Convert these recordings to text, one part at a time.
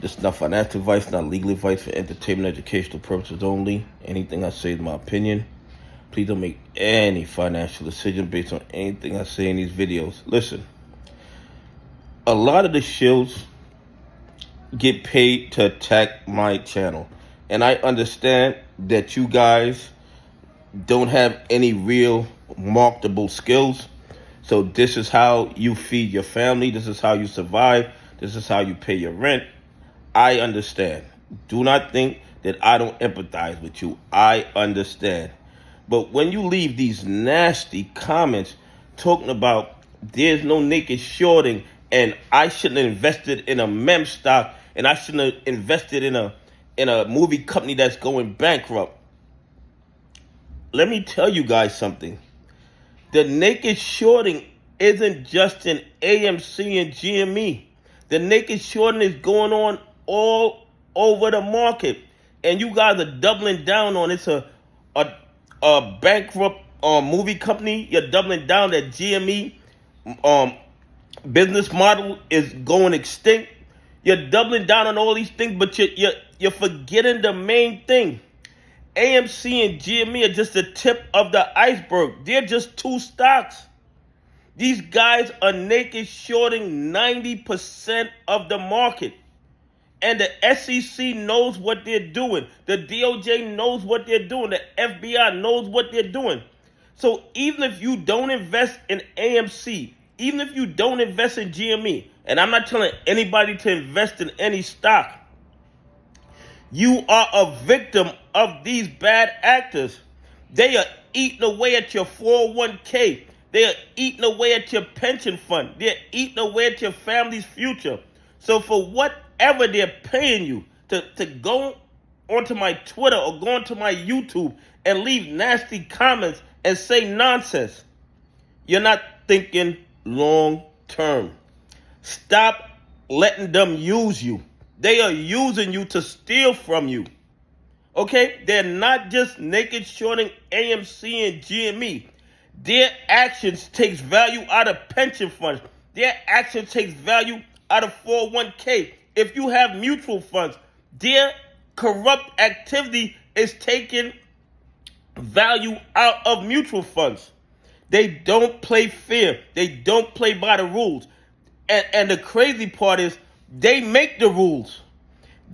This is not financial advice, not legal advice, for entertainment, educational purposes only. Anything I say is my opinion. Please don't make any financial decision based on anything I say in these videos. Listen, a lot of the shills get paid to attack my channel. And I understand that you guys don't have any real marketable skills. So this is how you feed your family. This is how you survive. This is how you pay your rent. I understand. Do not think that I don't empathize with you. I understand. But when you leave these nasty comments talking about there's no naked shorting and I shouldn't have invested in a mem stock and I shouldn't have invested in a movie company that's going bankrupt. Let me tell you guys something. The naked shorting isn't just in AMC and GME. The naked shorting is going on all over the market, and you guys are doubling down on it's a bankrupt movie company. You're doubling down that GME business model is going extinct. You're doubling down on all these things, but you're forgetting the main thing. AMC and GME are just the tip of the iceberg. They're just two stocks. These guys are naked shorting 90% of the market. And the SEC knows what they're doing. The DOJ knows what they're doing. The FBI knows what they're doing. So even if you don't invest in AMC, even if you don't invest in GME, and I'm not telling anybody to invest in any stock, you are a victim of these bad actors. They are eating away at your 401k. They are eating away at your pension fund. They're eating away at your family's future. So for whatever they're paying you to go onto my Twitter or go onto my YouTube and leave nasty comments and say nonsense, you're not thinking long term. Stop letting them use you. They are using you to steal from you. Okay? They're not just naked shorting AMC and GME. Their actions takes value out of pension funds. Their action takes value out of 401k. If you have mutual funds, their corrupt activity is taking value out of mutual funds. They don't play fair. They don't play by the rules. And the crazy part is they make the rules.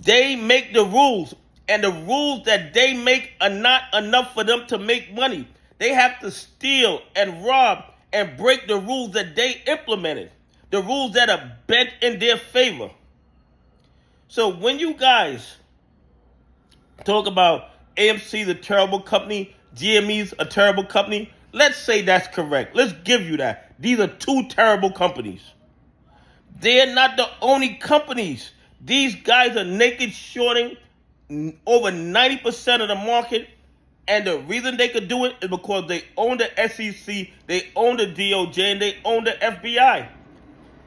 They make the rules. And the rules that they make are not enough for them to make money. They have to steal and rob and break the rules that they implemented. The rules that are bent in their favor. So when you guys talk about AMC's a terrible company, GME's a terrible company, let's say that's correct. Let's give you that. These are two terrible companies. They're not the only companies. These guys are naked shorting over 90% of the market. And the reason they could do it is because they own the SEC, they own the DOJ, and they own the FBI.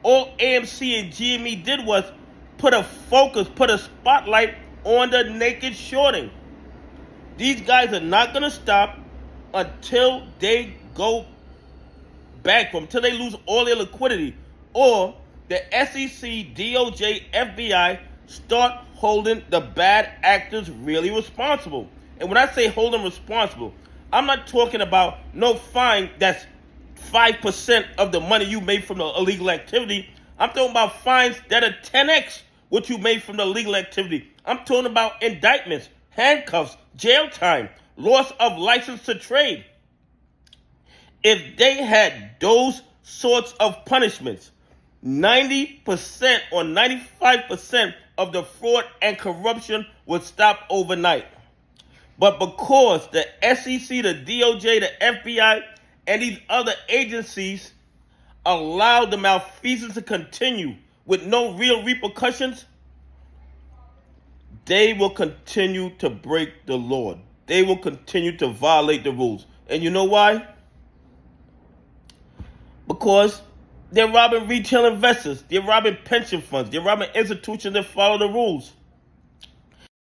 All AMC and GME did was put a spotlight on the naked shorting. These guys are not going to stop until they go bankrupt, until they lose all their liquidity, or the SEC, DOJ, FBI start holding the bad actors really responsible. And when I say hold them responsible, I'm not talking about no fine that's 5% of the money you made from the illegal activity. I'm talking about fines that are 10x what you made from the illegal activity. I'm talking about indictments, handcuffs, jail time, loss of license to trade. If they had those sorts of punishments, 90% or 95% of the fraud and corruption would stop overnight. But because the SEC, the DOJ, the FBI, and these other agencies allow the malfeasance to continue with no real repercussions, they will continue to break the law. They will continue to violate the rules. And you know why? Because they're robbing retail investors. They're robbing pension funds. They're robbing institutions that follow the rules.